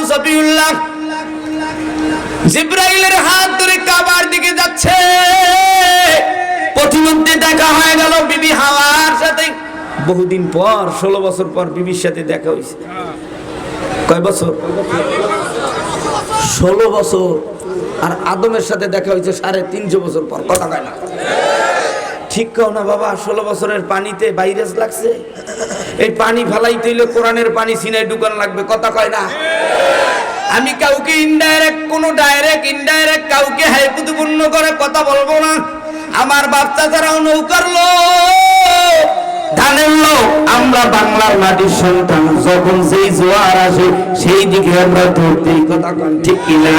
সফিউল্লাহ জিবরাইলের হাত ধরে কাবার দিকে যাচ্ছে। পথিমধ্যে দেখা হয়ে গেল বিবি হাওয়ার সাথে। বহুদিন পর 16 বছর পর বিবির সাথে দেখা হয়েছে। কয় বছর? 16 বছর। আর আদমের সাথে দেখা হয়েছে 350 বছর পর। কথা কয় না? ঠিক কও না বাবা? 16 বছরের পানিতে ভাইরাস লাগছে। এই পানি ফালাইতে হইলে কোরআনের পানি সিনায় ঢুকান লাগবে। কথা কয় না? আমি কাউকে ইনডাইরেক্ট, কোন ডাইরেক্ট ইনডাইরেক্ট কাউকে হাইপুতুপূর্ণ করে কথা বলবো না। আমার বাচ্চা ছাড়াও নৌকার লোক, ধানের লোক, আমরা বাংলার মাটির সন্তান। যখন সেই জোয়ার আসে সেই দিকে আমরা ধরতে। কথা কন ঠিক কিনা?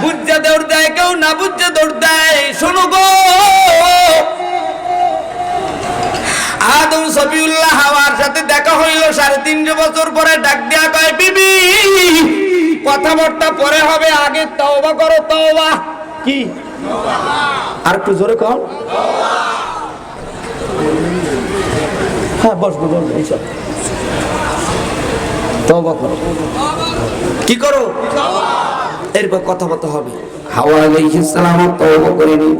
বুঝতে দৌড় দেয় কেউ, না বুঝতে দৌড় দেয়। শোনো গো, আদম সফিউল্লাহ হাওয়ার সাথে দেখা হইল 350 বছর পরে। ডাক দেয়া কয়, বিবি কথাবার্তা পরে হবে, আগে তওবা করো। তওবা কি? আর একটু জোরে কর। হ্যাঁ বসবো বসবো। এইসব তওবা করো। কি করো? এরপর কথাবার্তা হবে। হাওয়া আলাইহিস সালাম তওবা করেনি।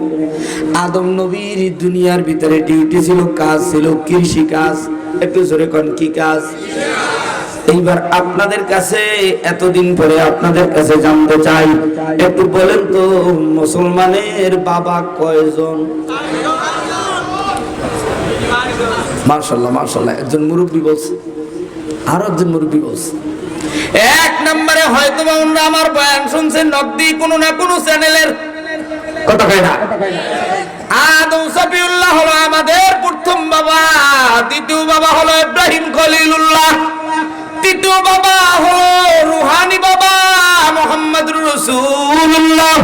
আদম নবীর দুনিয়ার ভিতরে ডিউটি ছিল, কাজ ছিল কৃষি কাজ। একটু জোরে কোন কি কাজ? এইবার আপনাদের কাছে এতদিন পরে আপনাদের কাছে জানতে চাই, একটু বলেন তো মুসলমানের বাবা কয়জন? মাশাআল্লাহ মাশাআল্লাহ। একজন মুরব্বী বলছে, আর একজন মুরব্বী বলছে। এক নম্বরে হয়তো আমরা আমার বয়ান শুনছেন নকদি কোনো না কোনো চ্যানেলের। কথা কয় না? আদম সফিউল্লাহ হলো আমাদের প্রথম বাবা। দ্বিতীয় বাবা হলো ইব্রাহিম খলিলুল্লাহ। তৃতীয় বাবা হলো রুহানি বাবা মুহাম্মদুর রাসূলুল্লাহ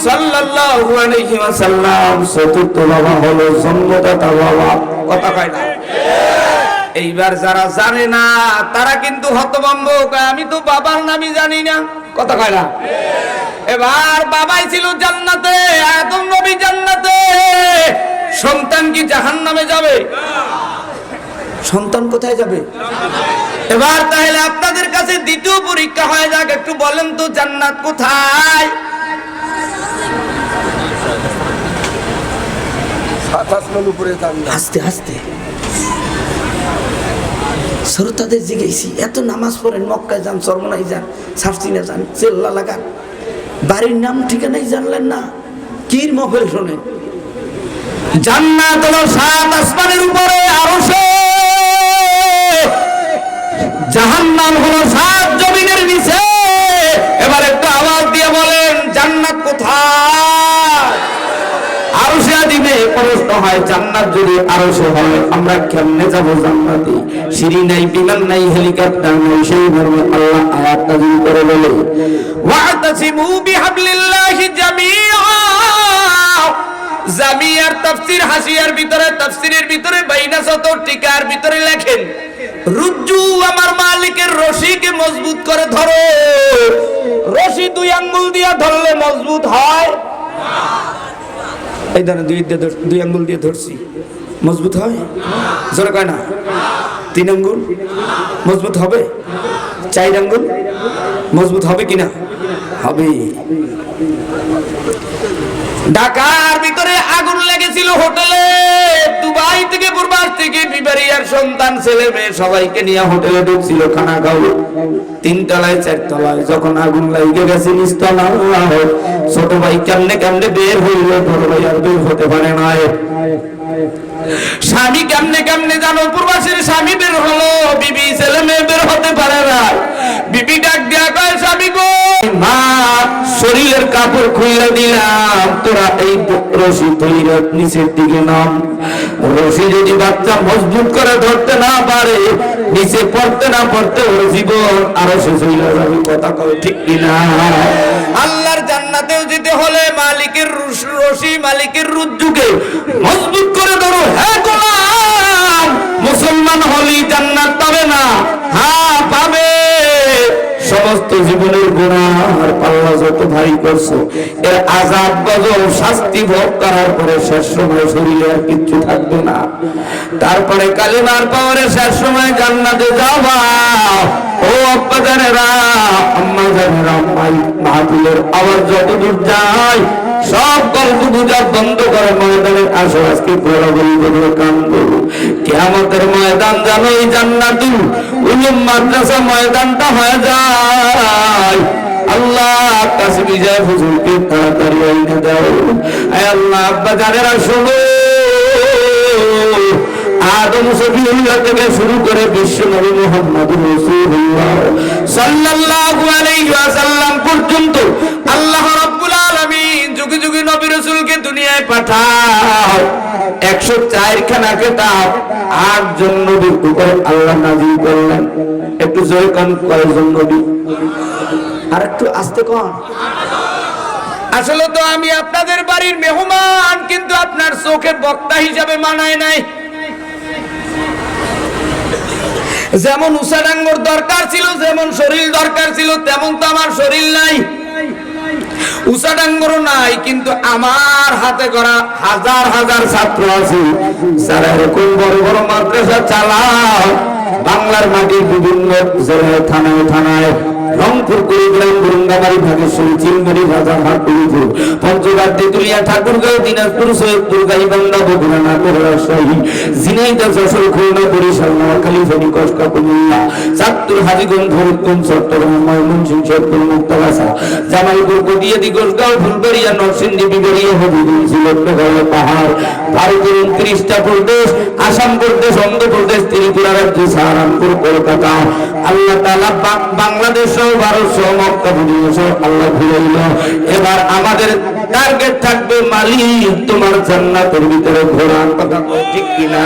সাল্লাল্লাহু আলাইহি ওয়াসাল্লাম। চতুর্থ বাবা হলো জন্মদাতা বাবা। কথা কয় না? এইবার যারা জানে না তারা কিন্তু হতভম্ব, আমি তো বাবার নামই জানি না। কথা কয় না? এবার বাবাই ছিল জান্নাতে, আদম নবী জান্নাতে, সন্তান কি জাহান্নামে যাবে? সন্তান কোথায় যাবে? এবার তাহলে আপনাদের কাছে দ্বিতীয় পরীক্ষা হয়ে যাক, একটু বলেন তো জান্নাত কোথায়? আস্তে আস্তে শ্রোতাদের জিজ্ঞেসি, এত নামাজ পড়েন, মক্কায় যান, চরমনাই যান, সার্সিনা যান, চেল্লা লাগান, বাড়ির নাম ঠিকানাই জানলেন না, কির মহফিল শোনেন? জান্নাত হলো 7 আসমানের উপরে আরশে, জাহান্নাম হলো 7 জমিনের নিচে। এবার একটু আওয়াজ দিয়ে বলেন জান্নাত কোথায়? আরশে দিবে। প্রশ্ন হয় জান্নাত যদি আরশে হয় আমরা কেমনে যাব জান্নাতে? সিঁড়ি নাই, বিমান নাই, হেলিকপ্টার নাই। সেই মর্মে আল্লাহ আয়াত নাযিল করে বলে, ওয়াতাসিমু বিহাবলিল্লাহি জামিআ। জামিয়ার তাফসীর হাসিয়ার ভিতরে, তাফসীরের ভিতরে বাইনা সতর টিকার ভিতরে লেখেন, রুজ্জু আমার মালিকের রশিকে মজবুত করে ধরো। রশি 2 আঙ্গুল দিয়ে ধরলে মজবুত হয় না। এই ধরেন 2 আঙ্গুল দিয়ে ধরছি, মজবুত হয়? জোরে কয় না? 3 আঙ্গুল মজবুত হবে? 4 আঙ্গুল মজবুত হবে কিনা? হবে। ঢাকার ভিতরে আগুন লেগেছিল হোটেলে। দুবাই থেকে প্রবাস থেকে বিবারিয়ার সন্তান ছেলে মেয়ে সবাইকে নিয়ে হোটেলে ঢুকছিল খানা খাও। 3 তলায় 4 তলায় যখন আগুন লেগে গেছে নিচতলা, ছোট ভাই কেমনে কেমনে বের হইল, বড় ভাই আর বের হতে পারে না। স্বামী কেমনে কেমনে জানো, প্রবাসীর স্বামী বের হলো, বিবি ছেলে মেয়ে বের হতে পারে না। বিবি ডাক দেয়া কয়, স্বামী গো, মা শরীরের কাপড় খুলে দিলাম, তোরা এই রশি ধরে নিচের দিকে নাম। রশি যদি বাচ্চা মজবুত করে ধরতে না পারে, নিচে পড়তে না পড়তে ওর জীবন আরো শেষ হইলে যাবে। কথা কয় ঠিক কিনা? আল্লাহর জান্নাতেও যেতে হলে মালিকের রশি, মালিকের রুজ্জুকে মজবুত করে ধরো। হ্যাঁ গোলাম, মুসলমান হলেই জান্নাত পাবে না? হ্যাঁ পাবে। সমস্ত সমস্ত জীবনের গুনার পাল্লা যত ভারী করছো, এর আযাব গজব শাস্তি ভোগ করার পরে শেষ সময় শরীরে আর কিচ্ছু থাকবে না। তারপরে কালিমার পাওয়ারে শেষ সময় জান্নাতে যাবা। ও আব্বা জানেরা, আম্মা জানেরা, মাহফিলের আওয়াজ যতদূর যায় সব গল্প গুজব বন্ধ করে ময়দানে আসো। আজকে বরাবরই বলবো, কান করো, কিয়ামতের ময়দান জানো এই জান্নাতুল উলুম মাদ্রাসা ময়দানটা হয়ে যায়। আল্লাহ কাছে বিজয় হুজুরকে তাড়াতাড়ি এনে দাও। আয় আল্লাহ, আব্বা জানেরা শোনো, আদম সফিউল্লাহ থেকে শুরু করে বিশ্ব নবী মুহাম্মদুর রাসূলুল্লাহ সাল্লাল্লাহু আলাইহি ওয়াসাল্লাম পর্যন্ত আল্লাহ রাব্বুল আলামিন যুগে যুগে নবী রাসূলকে দুনিয়ায় পাঠায়। 104 খানা কিতাব 8 জন নবীর উপর আল্লাহ নাযিল করলেন। একটু জোরে কান, কয়জন নবী? আর একটু আস্তে কোন। আসলে তো আমি আপনাদের বাড়ির মেহমান, কিন্তু আপনার চোখে বক্তা হিসাবে মানায় নাই। যেমন উষাডাঙ্গর দরকার ছিল, যেমন শরীর দরকার ছিল, তেমন তো আমার শরীর নাই, উষাডাঙ্গরও নাই। কিন্তু আমার হাতে করা হাজার হাজার ছাত্র আছে যারা এরকম বড় বড় মাদ্রাসা চালায়। বাংলার মাটির বিভিন্ন জেলায়, থানায় থানায়, রংপুর, কুড়িগ্রাম, বরুঙ্গাবাড়ি, ভাগেশ্বরী, চিলমারি, রাজারহাট, কুড়িপুর, পঞ্চগড়, তেঁতুলিয়া, ঠাকুরগাঁও, দিনাজপুর, সৈয়দপুর, গাইবান্ধা, বগুড়া, নাটোর, রাজশাহী, ঝিনাইদহ, যশোর, খুলনা, বরিশাল, নোয়াখালী, ফেনী, কসবা, কুমিল্লা, চাঁদপুর, হাজীগঞ্জ, ফরিদগঞ্জ, চট্টগ্রাম, ময়মনসিংহ, শেরপুর, মুক্তাগাছা, জামালপুর, কদিয়াদি, গোসগাঁও, ফুলবাড়িয়া, নরসিংদী, বিবাড়িয়া, হবিগঞ্জ, সিলেট, মেঘালয়, পাহাড়, ভারতের 29টা প্রদেশ, আসাম প্রদেশ, অন্ধ্রপ্রদেশ, ত্রিপুরা রাজ্য, সাহারানপুর, কলকাতা, আল্লাহ তাআলা বাংলাদেশ, ভারত সহ মক্কা মদিনা সহ আল্লাহ ঘুরাইল। এবার আমাদের টার্গেট থাকবে, মালিক তোমার জান্নাতের ভিতরে ঘোরার কথা, ঠিক কিনা?